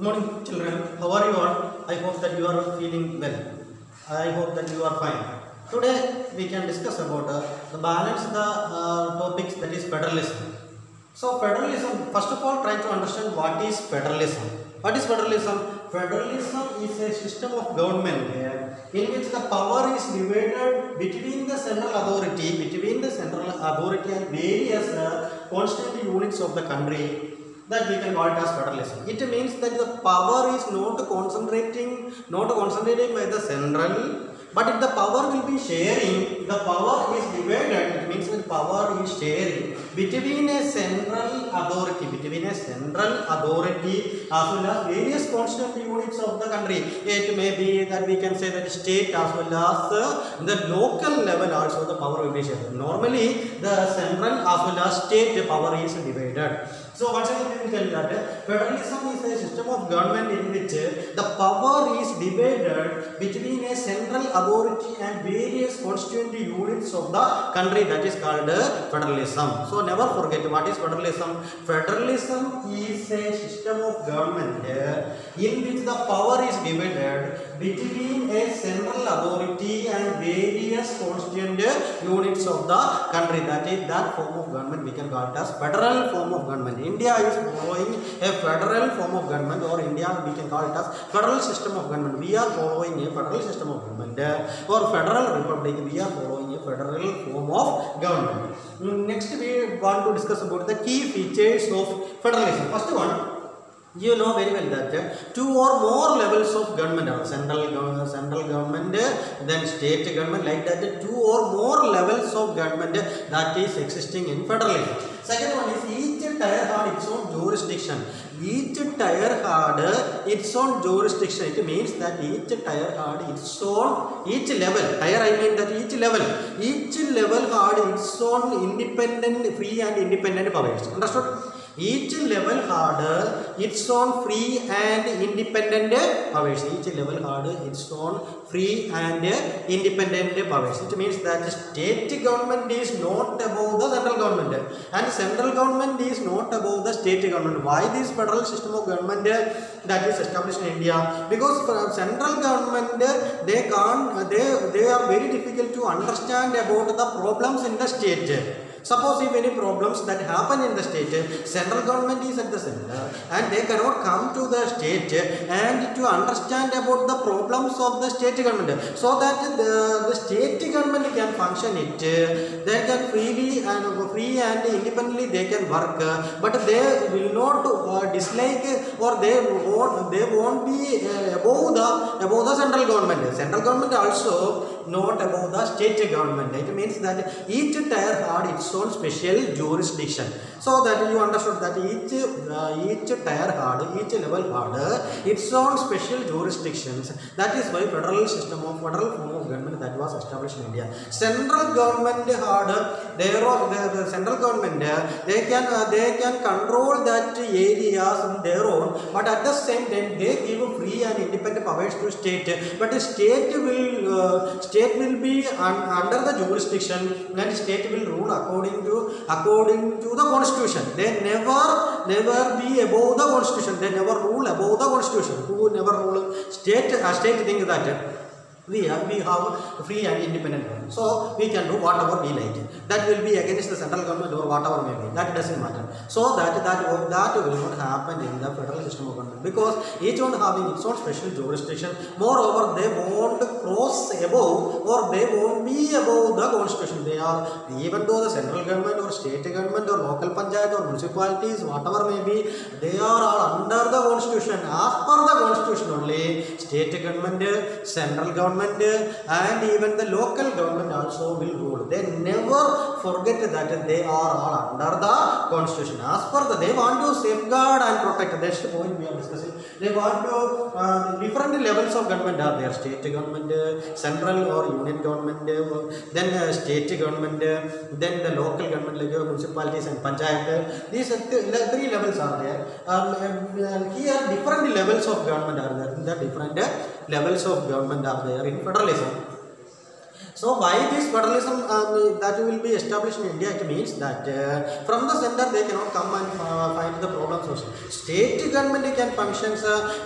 morning, children. How are you all? I hope that you are feeling well. I hope that you are fine. Today we can discuss about the balance the topics, that is federalism. So federalism, first of all, try to understand what is federalism. What is federalism? Federalism is a system of government in which the power is divided between the central authority, and various constituent units of the country. That we can call it as federalism. It means that the power is not concentrating by the central, but if the power will be sharing, the power is divided. It means that power is sharing between a central authority, as well as various constituent units of the country. It may be that we can say that state as well as the local level also the power will be shared. Normally the central as well as state power is divided. So once again we will tell that federalism is a system of government in which the power is divided between a central authority and various constituent units of the country. That is called federalism. So never forget what is federalism. Federalism is a system of government in which the power is divided between a central authority and various constituent units of the country. That form of government we can call it as federal form of government. India is following a federal form of government, or India we can call it as federal system of government. We are following a federal system of government, or federal republic. We are following a federal form of government. Next we want to discuss about the key features of federalism. First one, you know very well that two or more levels of government are central government, then state government, like that. Two or more levels of government that is existing in federalism. Second one is each tier had its own jurisdiction. Each tier had its own jurisdiction. It means that each tier had its own, each level, tier I mean that each level had its own independent, free and independent powers. Understood? Each level had its own free and independent powers. Each level had its own free and independent powers. It means that state government is not above the central government, and central government is not above the state government. Why this federal system of government that is established in India? Because for central government they are very difficult to understand about the problems in the state. Suppose if any problems that happen in the state, central government is at the center and they cannot come to the state and to understand about the problems of the state government, so that the state government can function it. They can free and independently they can work, but they will not dislike, or they won't be above the central government. Central government also not above the state government. It means that each tier had its own special jurisdiction. So that you understood that each tier had, each level had its own special jurisdictions. That is why federal form of government that was established in India. Central government had the central government they can control that areas in their own, but at the same time they give free and independent powers to state. But the state will be under the jurisdiction, and state will rule according to the constitution. They never be above the constitution. They never rule above the constitution. Who never rule? State thinks that we have free and independent government, so we can do whatever we like. That will be against the central government or whatever may be. That doesn't matter. So that will not happen in the federal system of government, because each one having its own special jurisdiction. Moreover, they won't cross above, or they won't be above the constitution. They are, even though the central government or state government or local panchayat or municipalities, whatever may be, they are all under the constitution. As per the constitution only, state government, central government, and even the local government also will rule. They never forget that they are all under the constitution. As per they want to safeguard and protect. That's the point we are discussing. They want to different levels of government are there: state government, central or union government, then state government, then the local government like municipalities and panchayat. These three levels are there. Here different levels of government are there. The different levels of government are there in federalism. So why this federalism that will be established in India? It means that from the center they cannot come and find the problem solution. State government can function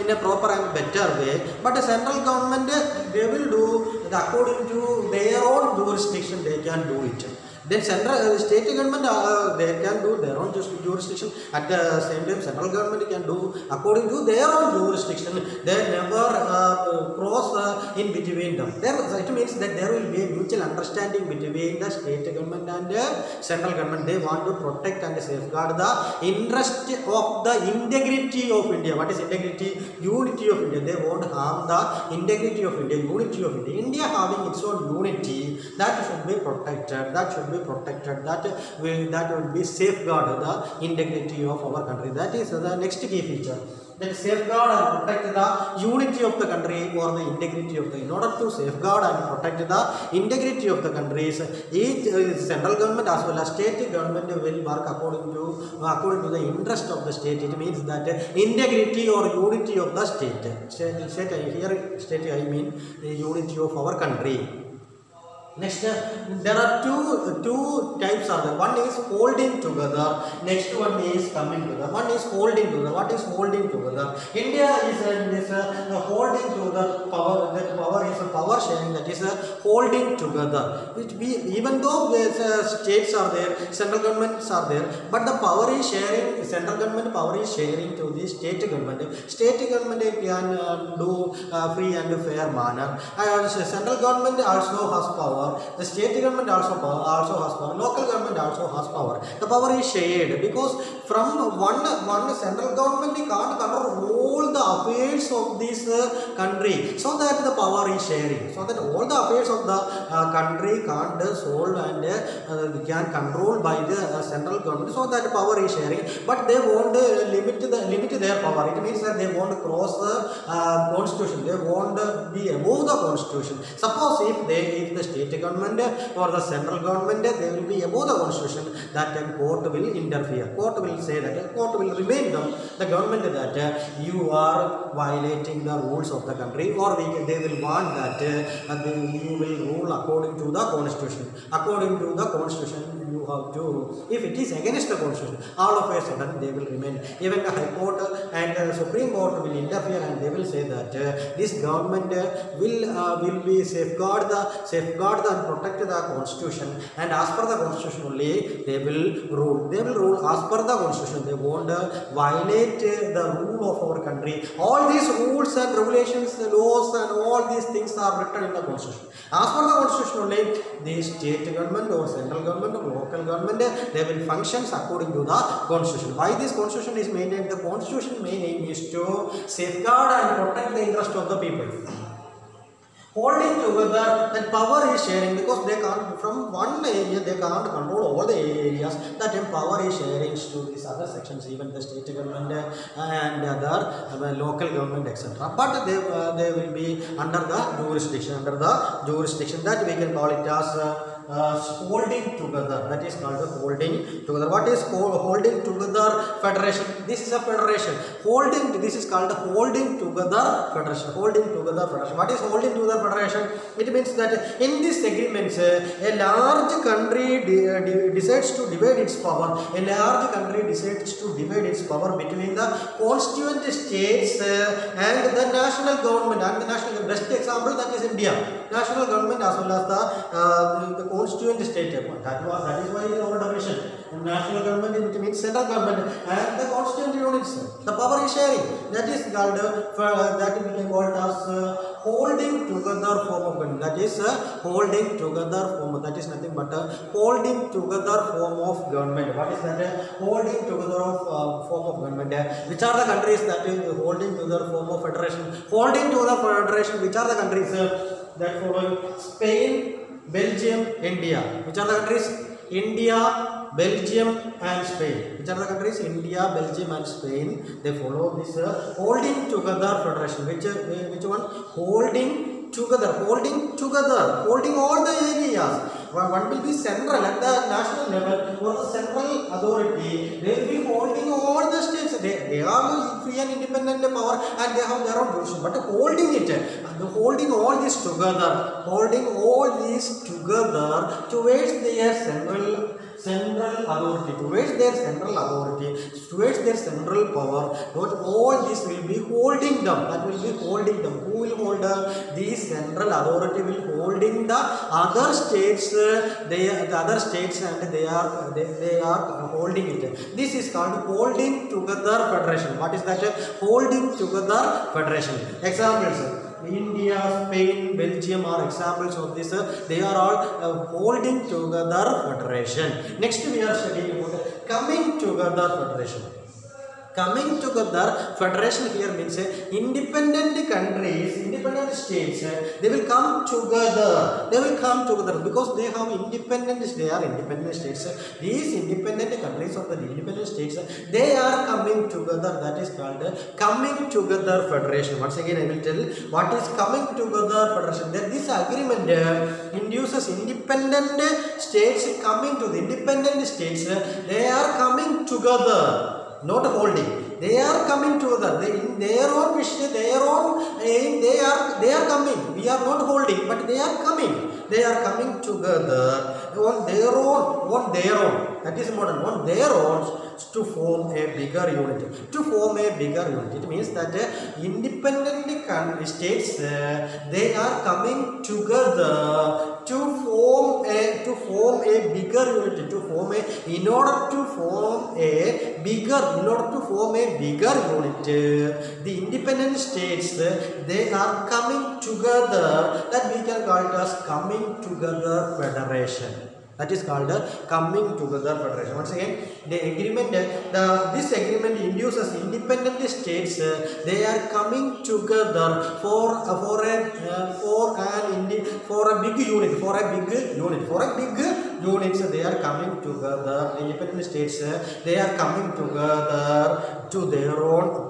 in a proper and better way, but the central government they will do according to their own jurisdiction. They can do it. Then central state government they can do their own jurisdiction. At the same time, central government can do according to their own jurisdiction. They never cross in between them. It means that there will be a mutual understanding between the state government and central government. They want to protect and safeguard the interest of the integrity of India. What is integrity? Unity of India. They won't harm the integrity of India, unity of India. India having its own unity, that should be protected. That should be protected. That will be safeguard the integrity of our country. That is the next key feature. That safeguard and protect the unity of the country or the integrity of the. In order to safeguard and protect the integrity of the countries, each central government as well as state government will work according to the interest of the state. It means that integrity or unity of the state. State I mean the unity of our country. Next, there are two types of them. One is holding together. Next one is coming together. One is holding together. What is holding together? India is holding together power. That power is a power sharing. That is holding together. Even though the states are there, central governments are there, but the power is sharing. Central government power is sharing to the state government. State government can do free and fair manner. Central government also has power. The state government also has power. Local government also has power. The power is shared because from one central government can't control all the affairs of this country. So that the power is sharing. So that all the affairs of the country can't solve and can control by the central government. So that power is sharing. But they won't limit their power. It means that they won't cross the constitution. They won't be above the constitution. Suppose if the state government or the central government they will be above the constitution, that time court will interfere. Court will say that, court will remind them, the government, that you are violating the rules of the country, or they will want that you will rule according to the constitution. According to the constitution you have to, if it is against the constitution, all of a sudden they will remain. Even the High Court and the Supreme Court will interfere and they will say that this government will be safeguard and protect the constitution, and as per the constitution only they will rule. They will rule as per the constitution. They won't violate the rule of our country. All these rules and regulations, laws and all these things are written in the constitution. As per the constitution only, the state government or central government or local government, they will function according to the constitution. Why this constitution is maintained? The constitution main aim is to safeguard and protect the interest of the people. Holding together, that power is sharing, because they can't, from one area they can't control all the areas. That power is sharing to these other sections, even the state government and other local government, etc. But they will be under the jurisdiction that we can call it as holding together. That is called the holding together. What is holding together? Federation. This is a federation. This is called holding together federation. Holding together federation. What is holding together federation? It means that in these agreements, a large country decides to divide its power. A large country decides to divide its power between the constituent states and the national government. And the national best example, that is India. National government as well as the constituent state. That is why our definition. National government, it means central government, and the constituent units. The power is sharing. That is called that we can call it as holding together form of government. That is holding together form. That is nothing but holding together form of government. What is that? Holding together of form of government. Which are the countries that is holding together form of federation? Holding together federation. Which are the countries that follow? Spain, Belgium, India. Which are the countries? India, Belgium and Spain. Which are the countries? India, Belgium and Spain. They follow this holding together federation. Which one? Holding together. Holding all the areas. One will be central at the national level or the central authority. They will be holding all the states. They are free and independent power and they have their own position. But holding it, holding all this together, towards their central authority, towards their central power. Not all this will be holding them. That will be holding them. Who will hold them? The central authority will holding the other states. The other states and they are holding it. This is called holding together federation. What is that? Holding together federation. Examples. India, Spain, Belgium are examples of this. They are all holding together federation. Next we are studying about coming together federation. Coming together federation here means independent countries, independent states, they will come together. They will come together because they have independence. They are independent states. These independent countries of the independent states, they are coming together. That is called coming together federation. Once again, I will tell what is coming together federation. That this agreement induces independent states coming to the independent states. They are coming together. Not holding. They are coming together. They in their own wish, their own aim, they are coming. We are not holding, but they are coming. They are coming together on their own. That is important. On their own to form a bigger unit. To form a bigger unit. It means that independent states they are coming together to form a bigger unit. In order to form a bigger unit, the independent states they are coming together. That we can call it as coming together federation. That is called coming together federation. Once again, the agreement, this agreement induces independent states. They are coming together for a big unit. So they are coming together. Independent states they are coming together to their own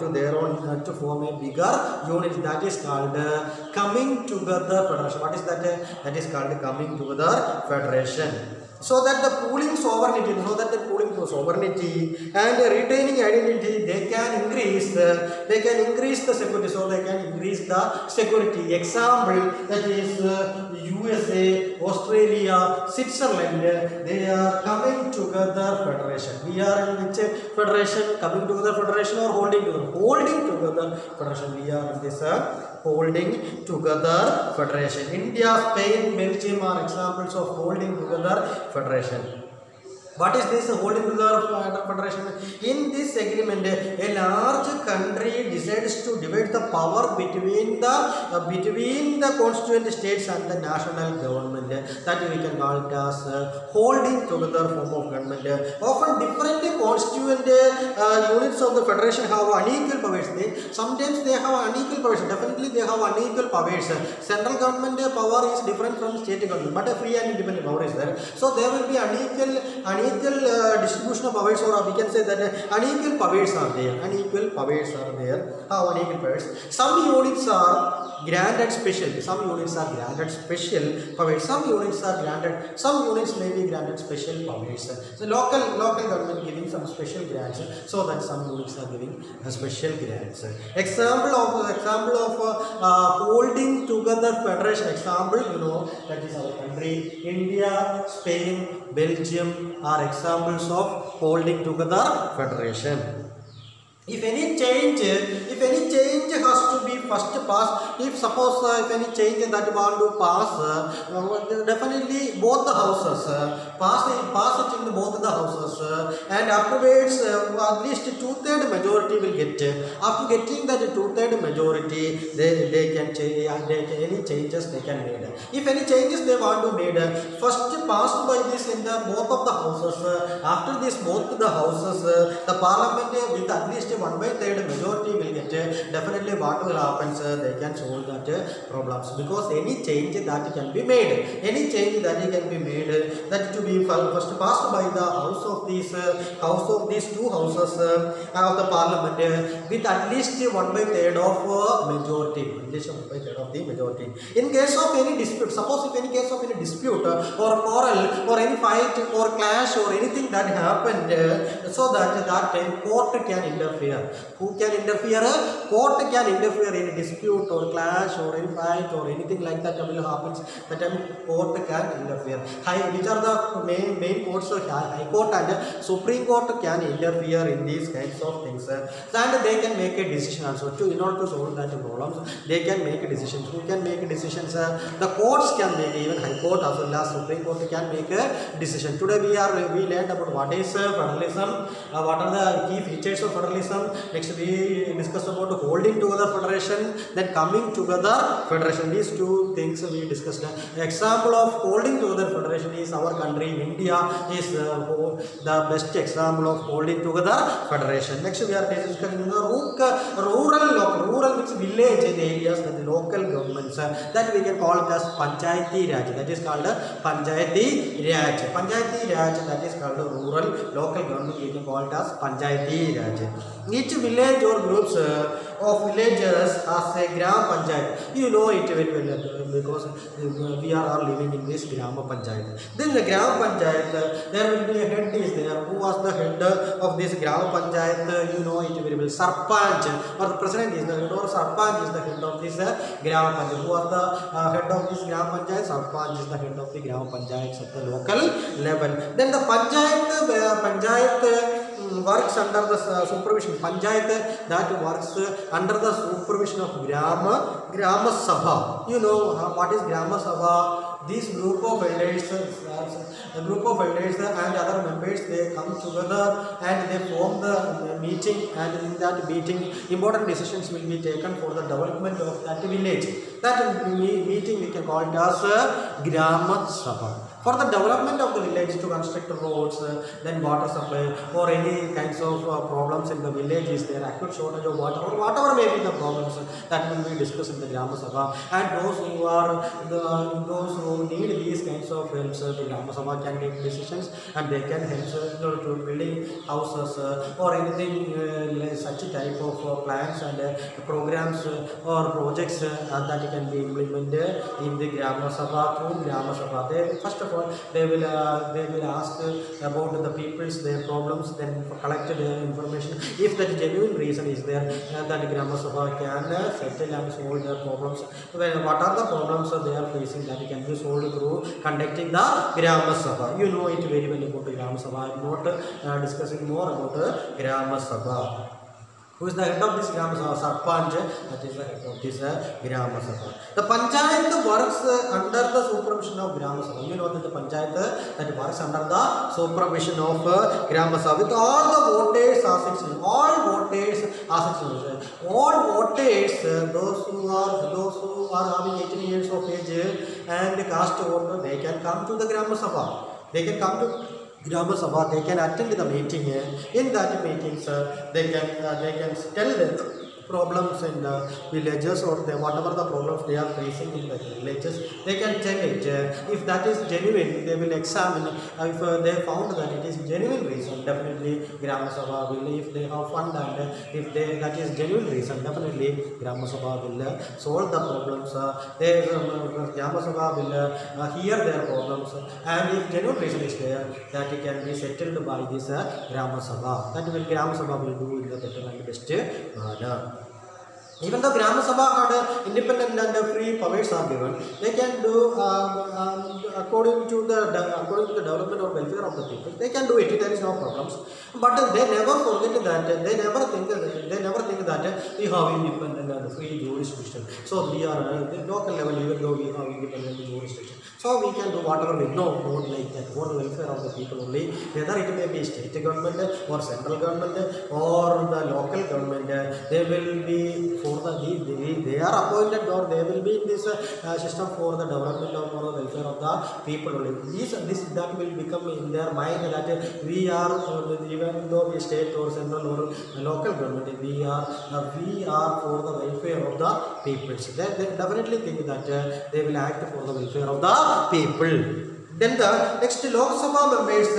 to form a bigger unit. That is called coming together federation. What is that? That is called coming together federation. So that the pooling sovereignty and retaining identity, they can increase the security. So they can increase the security. Example, that is USA, Australia, Switzerland. They are coming together federation. We are in which federation? Coming together federation or holding together? Holding together federation. We are in this holding together federation. India, Spain, Belgium are examples of holding together federation. What is this holding together federation? In this agreement, a large country decides to divide the power between the constituent states and the national government. That we can call it as holding together form of government. Often different constituent units of the federation have unequal powers. Sometimes they have unequal powers. Definitely they have unequal powers. Central government power is different from state government, but a free and independent power is there. So there will be unequal distribution of powers, or we can say that unequal powers are there. How unequal powers? Some units are granted special. Some units may be granted special powers. So local government giving some special grants, so that some units are giving special grants. Example of holding together federation. Example, that is our country, India, Spain, Belgium are examples of holding together federation. If any change has to be first passed, if any change that want to pass, definitely both the houses pass it in both the houses, and afterwards at least 2/3 majority will get. After getting that 2/3 majority, they can change any changes they can make. If any changes they want to make, first passed by this in the both of the houses. After this both the houses, the parliament with at least 1/3 majority will get. Definitely what will happen? happens, they can solve that problems, because any change that can be made, that to be first passed by the house of these two houses of the parliament with at least 1/3 of majority, of the majority. In case of any dispute, suppose if any case of any dispute or quarrel or any fight or clash or anything that happened, so that time court can interfere. Who can interfere? Court can interfere in dispute or clash or any fight or anything like that will happens. That time court can interfere. Which are the main courts? High Court and Supreme Court can interfere in these kinds of things, and they can make a decision also. In order to solve that problems, they can make decisions. Who can make decisions? The courts can make, even High Court as well as Supreme Court can make a decision. Today we learned about what is federalism, what are the key features of federalism. Next we discussed about holding together federation, then coming together federation. These two things we discussed. Example of holding together federation is our country India is the best example of holding together federation. Next we are discussing the rural means village areas, the local governments, that we can call it as Panchayati Raj. That is called Panchayati Raj. Panchayati Raj, that is called rural local government. We can call it as Panchayati Raj. Each village or groups of villagers has a Gram Panchayat. You know it very well because we are all living in this Gram Panchayat. Then the Gram Panchayat, there will be a head is there. Who was the head of this Gram Panchayat? You know it very well. Sarpanch, or the president is the head, or Sarpanch is the head of this Gram Panchayat. Who was the head of this Gram Panchayat? Sarpanch is the head of the Gram Panchayat at the local level. Then the Panchayat works under the supervision. Panchayat that works under the supervision of Grama Sabha. You know what is Grama Sabha? This group of elders and other members, they come together and they form the meeting, and in that meeting important decisions will be taken for the development of that village. That meeting we can call it as Grama Sabha. For the development of the village, to construct roads, then water supply, or any kinds of problems in the village, is there acute shortage of water, or whatever may be the problems, that will be discussed in the Grama Sabha. And those who need these kinds of helps, the Grama Sabha can take decisions, and they can help to building houses or anything such type of plans and programs or projects that can be implemented in the Grama Sabha through Grama Sabha. First of all, they will ask about the people's their problems, then collect the information. If that genuine reason is there, that Grama Sabha can settle and solve their problems. What are the problems they are facing, that can be solved through conducting the Grama Sabha. You know it very well about the Grama Sabha. I am not discussing more about Grama Sabha. Who is the head of this Grama Sabha? Sarpanch, that is the head of this Grama Sabha. The Panchayat works under the supervision of Grama Sabha. You know that the Panchayat that works under the supervision of Grama Sabha with all the voters as its those who are having 18 years of age and cast vote, they can come to the Grama Sabha. They can come to Grama Sabha, they can attend the meeting. In that meetings, they can tell the problems in the villages, or whatever the problems they are facing in the villages, they can tell it. If that is genuine, they will examine. If they found that it is genuine reason, definitely Grama Sabha will, if they have fund and if that is genuine reason, definitely Grama Sabha will solve the problems. Grama Sabha will hear their problems, and if genuine reason is there, that it can be settled by this Grama Sabha. That will Grama Sabha will do in the better and best manner. Even though Grama Sabha had independent and free powers are given, they can do according to the development or welfare of the people. They can do it. There is no problems. But they never forget that. They never think that we have independent and free jurisdiction. So we are at the local level, even though we have independent jurisdiction. So we can do whatever we know, not like that, for the welfare of the people only, whether it may be state government or central government or the local government, they will be for they are appointed, or they will be in this system for the development or for the welfare of the people only. This that will become in their mind that we are, even though we state or central or local government, we are for the welfare of the people. So they definitely think that they will act for the welfare of the people. Then the next Lok Sabha members,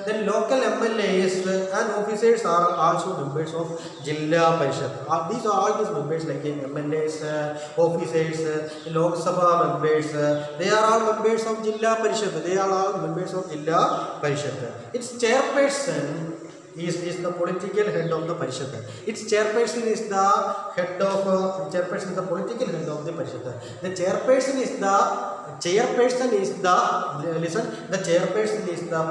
then local MLAs and officers are also members of Jilla Parishad. These are all these members like MLAs, officers, Lok Sabha members. They are all members of Jilla Parishad. They are all members of Jilla Parishad. Its chairperson is the political head of the Parishad. Its chairperson is the head of the political head of the Parishad. The chairperson is the chairperson is the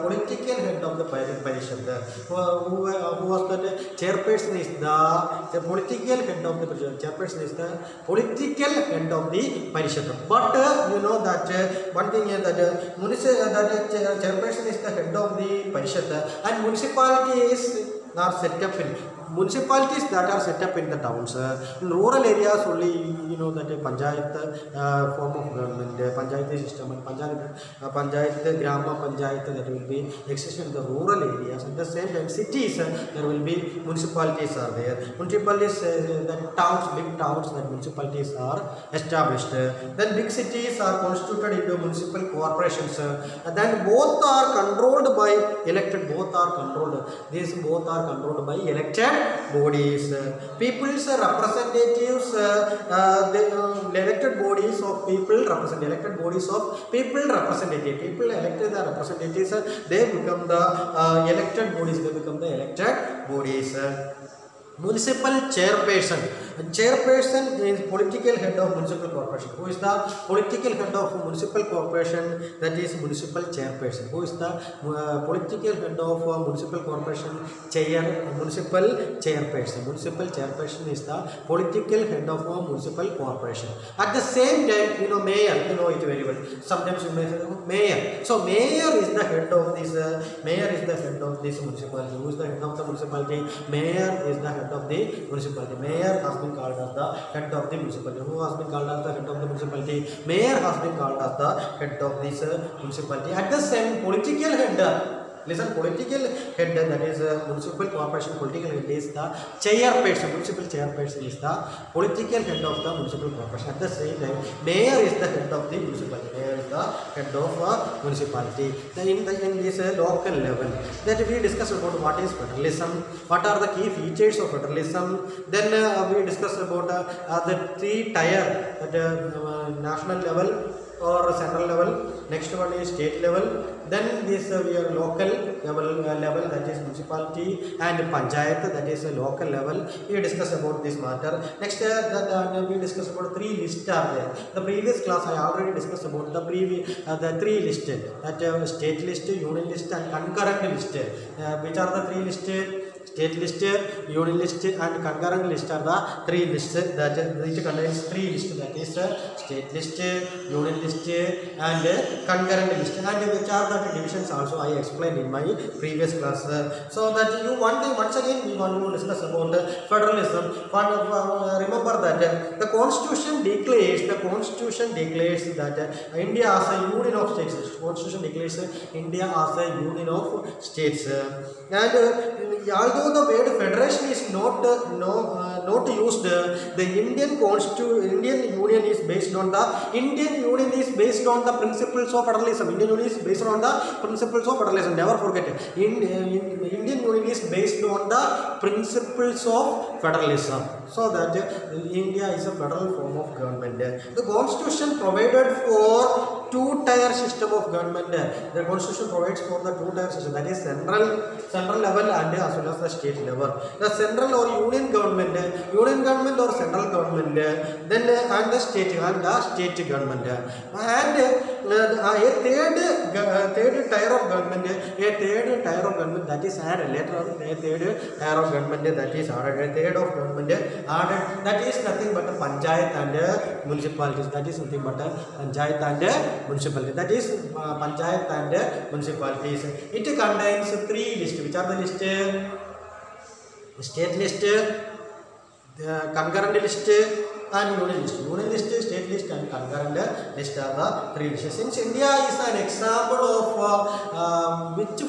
political head of the Parishad. Who was that? Chairperson is the political head of the Parishad. Chairperson is the political head of the Parishad. But you know that one thing is that chairperson is the head of the Parishad, and municipalities are set up in municipalities that are set up in the towns. In rural areas only, you know that a panchayat form of government, panchayat system, and panchayat, grama panchayat, that will be existing in the rural areas. At the same time, cities, there will be municipalities are there. Municipalities, the towns, big towns, that municipalities are established. Then big cities are constituted into municipal corporations. And then both are controlled by elected. These both are controlled by elected bodies. People's representatives, the elected bodies of people represent elected bodies of people representative. People elected the representatives, they become the elected bodies. They become the elected bodies. Municipal chairperson. Chairperson is political head of municipal corporation. Who is the political head of municipal corporation? That is municipal chairperson. Who is the political head of municipal corporation? Municipal chairperson. Municipal chairperson is the political head of a municipal corporation. At the same time, you know, mayor. You know it very well. Sometimes you may say mayor. So mayor is the head of this. Mayor is the head of this municipality. Who is the head of the municipality? Mayor is the head of the municipality. Mayor has been called as the head of the municipality. Who has been called as the head of the municipality? Mayor has been called as the head of this municipality. At the same political head, listen, political head, that is municipal corporation political head, is the chairperson. Municipal chairperson is the political head of the municipal corporation. At the same time, mayor is the head of the municipality. Mayor is the head of municipality. In this local level, that we discuss about what is federalism, what are the key features of federalism. Then we discuss about the three tier, national level or central level. Next one is state level. Then this we are local level, that is municipality, and panchayat, that is a local level. We discuss about this matter. Next we discuss about three lists are there. The previous class I already discussed about the three lists, that state list, union list, and concurrent list. Which are the three lists? State list, union list, and concurrent list are the three lists. That it contains three lists, that is state list, union list, and concurrent list. And which are the divisions also I explained in my previous class. So that you once again we want to discuss about federalism. Remember that the constitution declares that India as a union of states. Constitution declares India as a union of states. And although the word federation is not used, the Indian Union is based on the principles of federalism. Indian Union is based on the principles of federalism. Never forget it. Indian Union is based on the principles of federalism. So that India is a federal form of government. The constitution provided for two-tier system of government. The constitution provides for the two-tier system, that is central level and as well as the state level. The central or union government or central government, then and the state government. And third tier of government, that is added later on. A third tier of government that is added, a third of government added, that is nothing but a panchayat and municipalities. That is nothing but a panchayat and municipality. That is panchayat and municipalities. It contains 3 lists. Which are the list? State list, concurrent list, and union list. Union list, state list, and concurrent list are the 3 lists. Since India is an example of which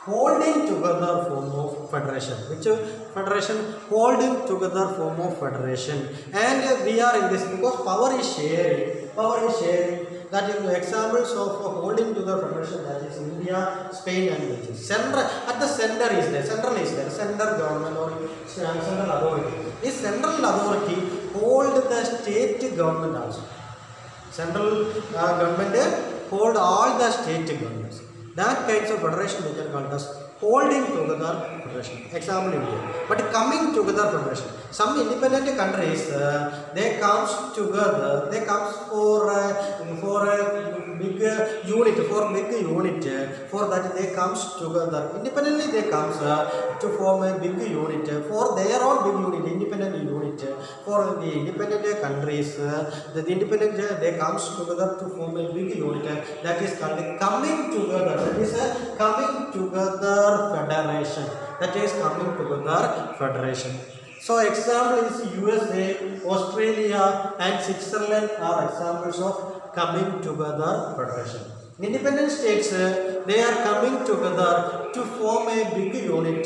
holding together form of federation, holding together form of federation, and we are in this because power is sharing. That is examples of holding to the federation, that is India, Spain and Belgium. At the center is there, central government or central authority. This central authority hold the state government also. Central government hold all the state governments. That kinds of federation we can call as holding together federation. Example India. But coming together federation. Some independent countries they comes together. They comes for a big unit. For that they comes together. Independently they comes to form a big unit. For their own big unit, independent unit. For the independent countries, the independent they comes together to form a big unit. That is called coming together. That is a coming together federation. So example is USA, Australia and Switzerland are examples of coming together federation. Independent states they are coming together to form a big unit,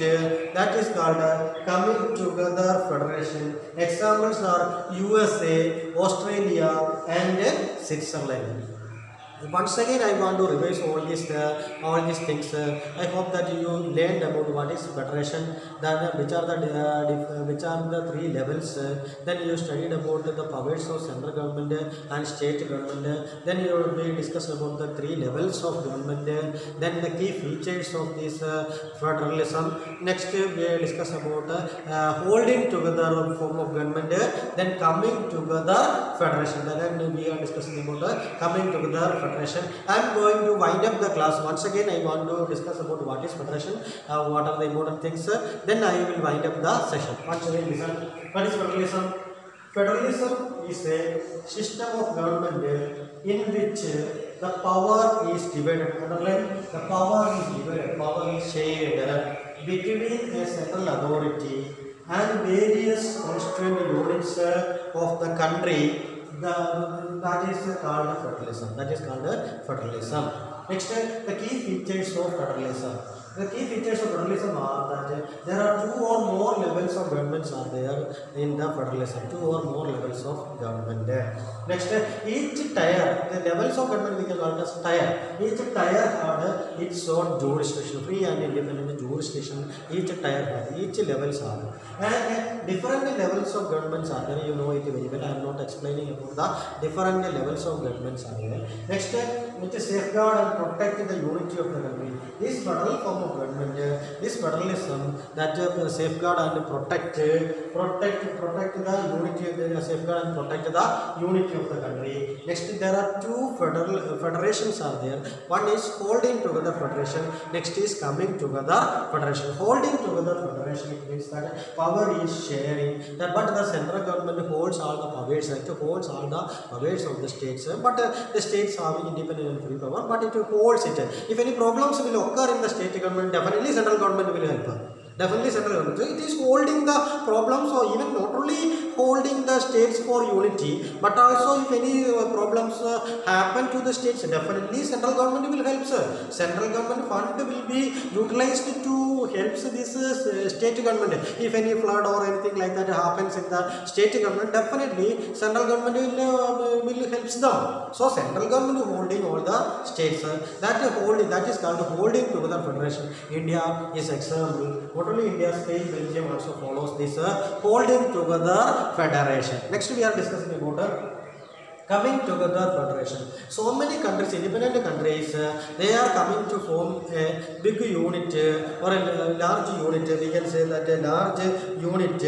that is called coming together federation. Examples are USA, Australia and Switzerland. Once again, I want to revise all these things. I hope that you learned about what is federation, then which are the 3 levels. Then you studied about the powers of central government and state government. Then you will discuss about the 3 levels of government. Then the key features of this federalism. Next, we will discuss about holding together form of government. Then coming together federation. Then we are discussing about coming together federation. I am going to wind up the class. Once again, I want to discuss about what is federation, what are the important things. Then I will wind up the session. Once again, listen. What is federalism? Federalism is a system of government in which the power is divided. The power is shared between a central authority and various constituent units of the country. That is called federalism. Next, the key features of federalism. The key features of federalism are that there are 2 or more levels of governments are there in the federalism. 2 or more levels of government. Next, each tier, the levels of government we can call it as tier. Each tier had its own jurisdiction, free and independent jurisdiction. Each levels are there. And different levels of governments are there. You know it very well. I am not explaining about the different levels of governments are there. Next, which is safeguard and protect the unity of the country. This federal form of government, this federalism that safeguard and protect the unity of the safeguard and protect the unity of the country. Next, there are 2 federations are there. One is holding together federation. Next is coming together federation. Holding together federation, it means that power is sharing. But the central government holds all the powers. It holds all the powers of the states. But the states have independent and free power. But it holds it. If any problems will occur in the state government, definitely central government will help. Definitely central government. So it is holding the problems, or even not only holding the states for unity, but also if any problems happen to the states, definitely central government will help. Central government fund will be utilized to help this state government. If any flood or anything like that happens in the state government, definitely central government will help them. So central government holding all the states. That is called holding together federation. India is example. Not only India, Spain, Belgium also follows this holding together federation. Next, we are discussing about coming together federation. So many countries, independent countries, they are coming to form a big unit or a large unit. We can say that a large unit,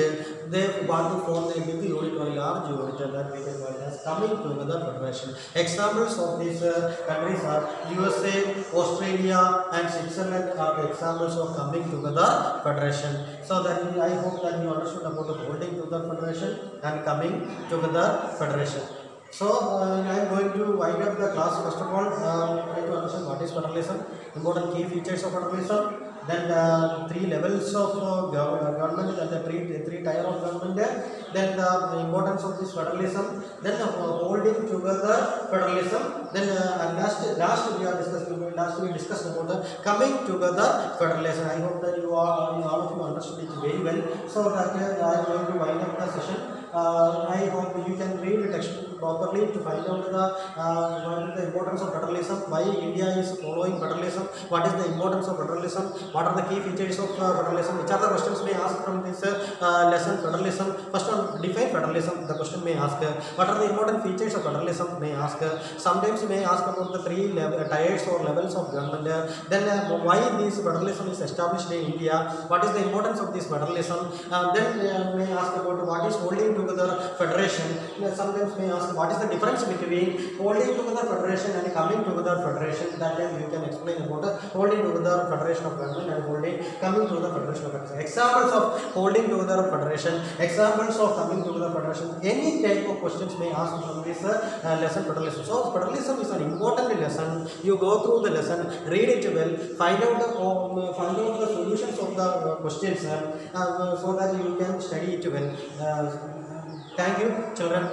they want to form a big unit or a large unit. that we can call it as coming together federation. Examples of these countries are USA, Australia and Switzerland are examples of coming together federation. So that I hope that you understood about the holding together federation and coming together federation. So I am going to wind up the class. First of all, try to understand what is federalism, important key features of federalism, then three levels of government, and the three tier of government, then the importance of this federalism, then holding together federalism, then last we discussed about the coming together federalism. I hope that all of you understood it very well. So that I am going to wind up the session. I hope you can read the text properly to find out the importance of federalism, why India is following federalism, what is the importance of federalism, what are the key features of federalism, which are the questions may ask from this lesson federalism. First one, define federalism, the question may ask. What are the important features of federalism may ask. Sometimes may ask about the three tiers or levels of government. Then why this federalism is established in India, what is the importance of this federalism. Then may ask about what is holding together federation. Sometimes may ask what is the difference between holding together federation and coming together federation. That time you can explain about holding together federation of government and coming together federation of federation. Examples of holding together federation, examples of coming together federation. Any type of questions may ask from this lesson federalism. So federalism is an important lesson. You go through the lesson, read it well, find out the solutions of the questions so that you can study it well. Thank you, children.